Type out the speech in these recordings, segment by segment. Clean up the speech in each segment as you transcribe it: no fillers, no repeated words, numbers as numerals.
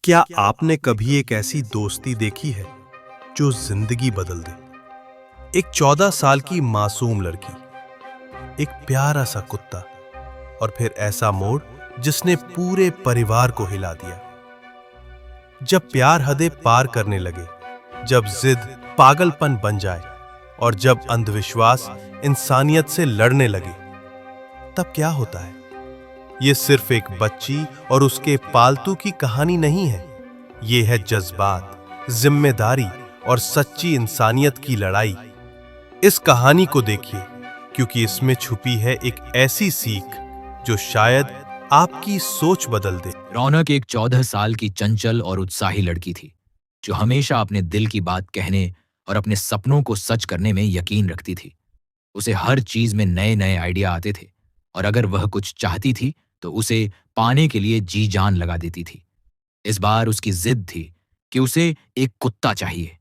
क्या आपने कभी एक ऐसी दोस्ती देखी है जो जिंदगी बदल दे? एक 14 साल की मासूम लड़की, एक प्यारा सा कुत्ता और फिर ऐसा मोड़ जिसने पूरे परिवार को हिला दिया। जब प्यार हदें पार करने लगे, जब जिद पागलपन बन जाए और जब अंधविश्वास इंसानियत से लड़ने लगे, तब क्या होता है? ये सिर्फ एक बच्ची और उसके पालतू की कहानी नहीं है। ये है जज्बात, जिम्मेदारी और सच्ची इंसानियत की लड़ाई। इस कहानी को देखिए, क्योंकि इसमें छुपी है एक ऐसी सीख जो शायद आपकी सोच बदल दे। रौनक एक 14 साल की चंचल और उत्साही लड़की थी, जो हमेशा अपने दिल की बात कहने और अपने सपनों को सच करने में यकीन रखती थी। उसे हर चीज में नए नए आइडिया आते थे और अगर वह कुछ चाहती थी तो उसे पाने के लिए जी जान लगा देती थी। इस बार उसकी जिद थी कि उसे एक कुत्ता चाहिए।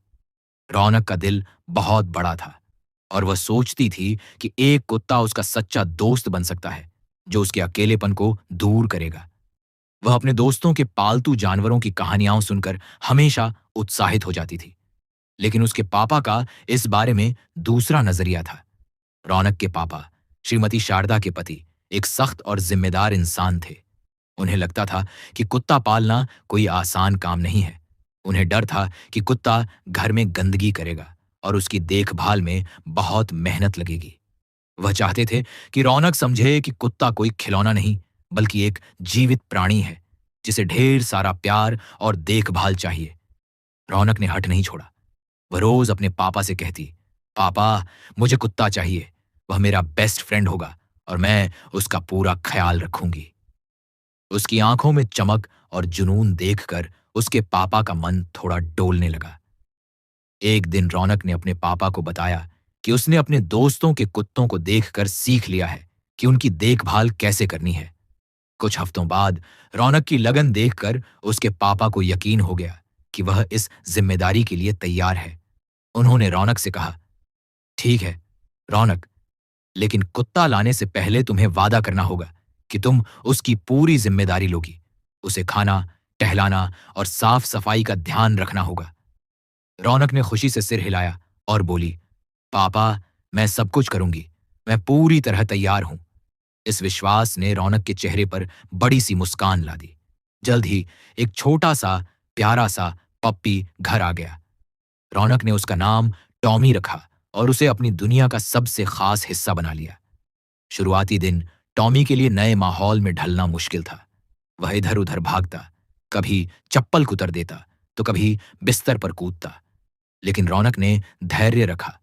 रौनक का दिल बहुत बड़ा था और वह सोचती थी कि एक कुत्ता उसका सच्चा दोस्त बन सकता है, जो उसके अकेलेपन को दूर करेगा। वह अपने दोस्तों के पालतू जानवरों की कहानियां सुनकर हमेशा उत्साहित हो जाती थी, लेकिन उसके पापा का इस बारे में दूसरा नजरिया था। रौनक के पापा, श्रीमती शारदा के पति, एक सख्त और जिम्मेदार इंसान थे। उन्हें लगता था कि कुत्ता पालना कोई आसान काम नहीं है। उन्हें डर था कि कुत्ता घर में गंदगी करेगा और उसकी देखभाल में बहुत मेहनत लगेगी। वह चाहते थे कि रौनक समझे कि कुत्ता कोई खिलौना नहीं, बल्कि एक जीवित प्राणी है जिसे ढेर सारा प्यार और देखभाल चाहिए। रौनक ने हट नहीं छोड़ा। वह रोज अपने पापा से कहती, पापा, मुझे कुत्ता चाहिए। वह मेरा बेस्ट फ्रेंड होगा और मैं उसका पूरा ख्याल रखूंगी। उसकी आंखों में चमक और जुनून देखकर उसके पापा का मन थोड़ा डोलने लगा। एक दिन रौनक ने अपने पापा को बताया कि उसने अपने दोस्तों के कुत्तों को देखकर सीख लिया है कि उनकी देखभाल कैसे करनी है। कुछ हफ्तों बाद रौनक की लगन देखकर उसके पापा को यकीन हो गया कि वह इस जिम्मेदारी के लिए तैयार है। उन्होंने रौनक से कहा, ठीक है रौनक, लेकिन कुत्ता लाने से पहले तुम्हें वादा करना होगा कि तुम उसकी पूरी जिम्मेदारी लोगी। उसे खाना, टहलाना और साफ सफाई का ध्यान रखना होगा। रौनक ने खुशी से सिर हिलाया और बोली, पापा, मैं सब कुछ करूंगी। मैं पूरी तरह तैयार हूं। इस विश्वास ने रौनक के चेहरे पर बड़ी सी मुस्कान ला दी। जल्द ही एक छोटा सा प्यारा सा पप्पी घर आ गया। रौनक ने उसका नाम टॉमी रखा और उसे अपनी दुनिया का सबसे खास हिस्सा बना लिया। शुरुआती दिन टॉमी के लिए नए माहौल में ढलना मुश्किल था। वह इधर उधर भागता, कभी चप्पल कुतर देता तो कभी बिस्तर पर कूदता, लेकिन रौनक ने धैर्य रखा।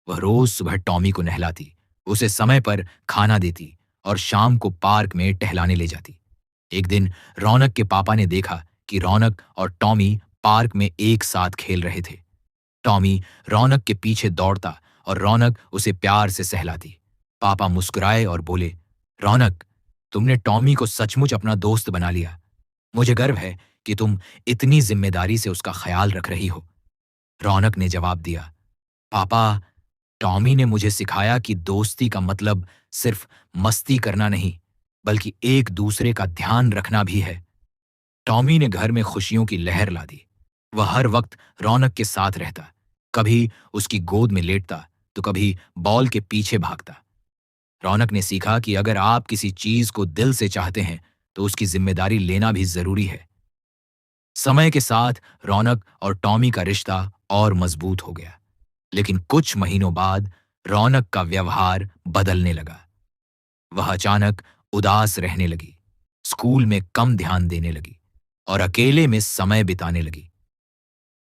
वह रोज सुबह टॉमी को नहलाती, उसे समय पर खाना देती और शाम को पार्क में टहलाने ले जाती। एक दिन रौनक के पापा ने देखा कि रौनक और टॉमी पार्क में एक साथ खेल रहे थे। टॉमी रौनक के पीछे दौड़ता और रौनक उसे प्यार से सहलाती। पापा मुस्कुराए और बोले, रौनक, तुमने टॉमी को सचमुच अपना दोस्त बना लिया। मुझे गर्व है कि तुम इतनी जिम्मेदारी से उसका ख्याल रख रही हो। रौनक ने जवाब दिया, पापा, टॉमी ने मुझे सिखाया कि दोस्ती का मतलब सिर्फ मस्ती करना नहीं, बल्कि एक दूसरे का ध्यान रखना भी है। टॉमी ने घर में खुशियों की लहर ला दी। वह हर वक्त रौनक के साथ रहता, कभी उसकी गोद में लेटता तो कभी बॉल के पीछे भागता। रौनक ने सीखा कि अगर आप किसी चीज को दिल से चाहते हैं तो उसकी जिम्मेदारी लेना भी जरूरी है। समय के साथ रौनक और टॉमी का रिश्ता और मजबूत हो गया, लेकिन कुछ महीनों बाद रौनक का व्यवहार बदलने लगा। वह अचानक उदास रहने लगी, स्कूल में कम ध्यान देने लगी और अकेले में समय बिताने लगी।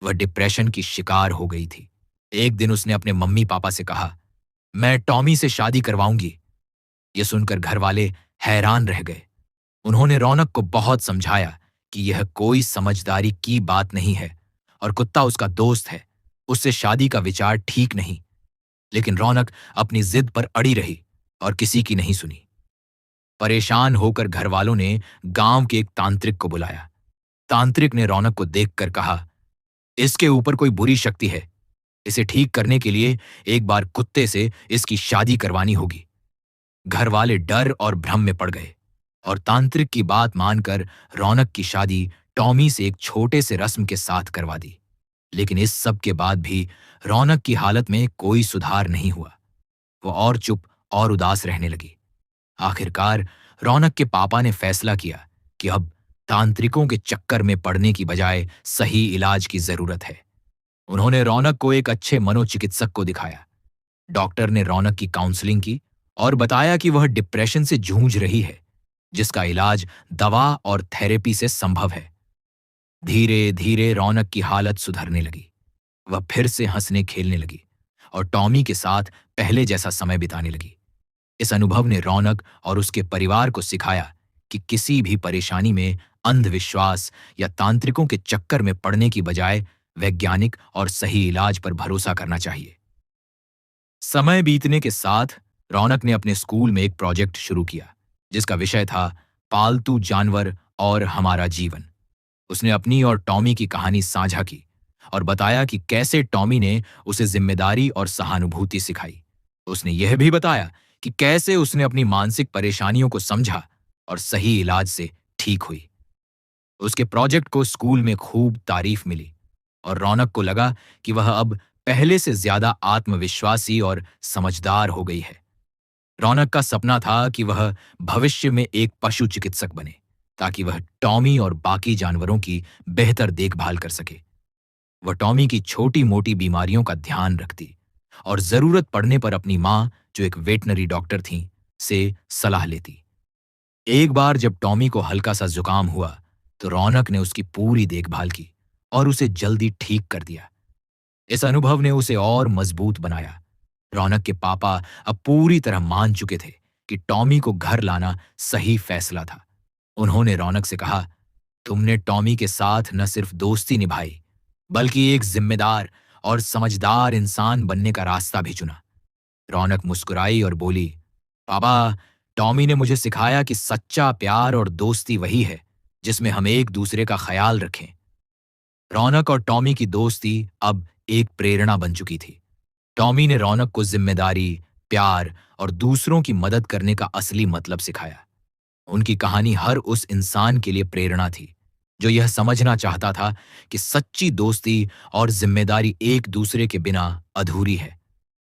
वह डिप्रेशन की शिकार हो गई थी। एक दिन उसने अपने मम्मी पापा से कहा, मैं टॉमी से शादी करवाऊंगी। यह सुनकर घर वाले हैरान रह गए। उन्होंने रौनक को बहुत समझाया कि यह कोई समझदारी की बात नहीं है और कुत्ता उसका दोस्त है, उससे शादी का विचार ठीक नहीं। लेकिन रौनक अपनी जिद पर अड़ी रही और किसी की नहीं सुनी। परेशान होकर घर वालों ने गांव के एक तांत्रिक को बुलाया। तांत्रिक ने रौनक को देखकर कहा, इसके ऊपर कोई बुरी शक्ति है। इसे ठीक करने के लिए एक बार कुत्ते से इसकी शादी करवानी होगी। घर वाले डर और भ्रम में पड़ गए और तांत्रिक की बात मानकर रौनक की शादी टॉमी से एक छोटे से रस्म के साथ करवा दी। लेकिन इस सब के बाद भी रौनक की हालत में कोई सुधार नहीं हुआ। वो और चुप और उदास रहने लगी। आखिरकार रौनक के पापा ने फैसला किया कि अब तांत्रिकों के चक्कर में पड़ने की बजाय सही इलाज की जरूरत है। उन्होंने रौनक को एक अच्छे मनोचिकित्सक को दिखाया। डॉक्टर ने रौनक की काउंसलिंग की और बताया कि वह डिप्रेशन से जूझ रही है, जिसका इलाज दवा और थेरेपी से संभव है। धीरे धीरे रौनक की हालत सुधरने लगी। वह फिर से हंसने खेलने लगी और टॉमी के साथ पहले जैसा समय बिताने लगी। इस अनुभव ने रौनक और उसके परिवार को सिखाया कि किसी भी परेशानी में अंधविश्वास या तांत्रिकों के चक्कर में पड़ने की बजाय वैज्ञानिक और सही इलाज पर भरोसा करना चाहिए। समय बीतने के साथ रौनक ने अपने स्कूल में एक प्रोजेक्ट शुरू किया, जिसका विषय था पालतू जानवर और हमारा जीवन। उसने अपनी और टॉमी की कहानी साझा की और बताया कि कैसे टॉमी ने उसे जिम्मेदारी और सहानुभूति सिखाई। उसने यह भी बताया कि कैसे उसने अपनी मानसिक परेशानियों को समझा और सही इलाज से ठीक हुई। उसके प्रोजेक्ट को स्कूल में खूब तारीफ मिली और रौनक को लगा कि वह अब पहले से ज्यादा आत्मविश्वासी और समझदार हो गई है। रौनक का सपना था कि वह भविष्य में एक पशु चिकित्सक बने, ताकि वह टॉमी और बाकी जानवरों की बेहतर देखभाल कर सके। वह टॉमी की छोटी मोटी बीमारियों का ध्यान रखती और जरूरत पड़ने पर अपनी मां, जो एक वेटनरी डॉक्टर थीं, से सलाह लेती। एक बार जब टॉमी को हल्का सा जुकाम हुआ तो रौनक ने उसकी पूरी देखभाल की और उसे जल्दी ठीक कर दिया। इस अनुभव ने उसे और मजबूत बनाया। रौनक के पापा अब पूरी तरह मान चुके थे कि टॉमी को घर लाना सही फैसला था। उन्होंने रौनक से कहा, तुमने टॉमी के साथ न सिर्फ दोस्ती निभाई, बल्कि एक जिम्मेदार और समझदार इंसान बनने का रास्ता भी चुना। रौनक मुस्कुराई और बोली, पापा, टॉमी ने मुझे सिखाया कि सच्चा प्यार और दोस्ती वही है जिसमें हम एक दूसरे का ख्याल रखें। रौनक और टॉमी की दोस्ती अब एक प्रेरणा बन चुकी थी। टॉमी ने रौनक को जिम्मेदारी, प्यार और दूसरों की मदद करने का असली मतलब सिखाया। उनकी कहानी हर उस इंसान के लिए प्रेरणा थी जो यह समझना चाहता था कि सच्ची दोस्ती और जिम्मेदारी एक दूसरे के बिना अधूरी है।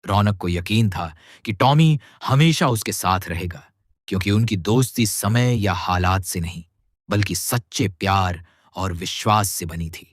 रौनक को यकीन था कि टॉमी हमेशा उसके साथ रहेगा, क्योंकि उनकी दोस्ती समय या हालात से नहीं, बल्कि सच्चे प्यार और विश्वास से बनी थी।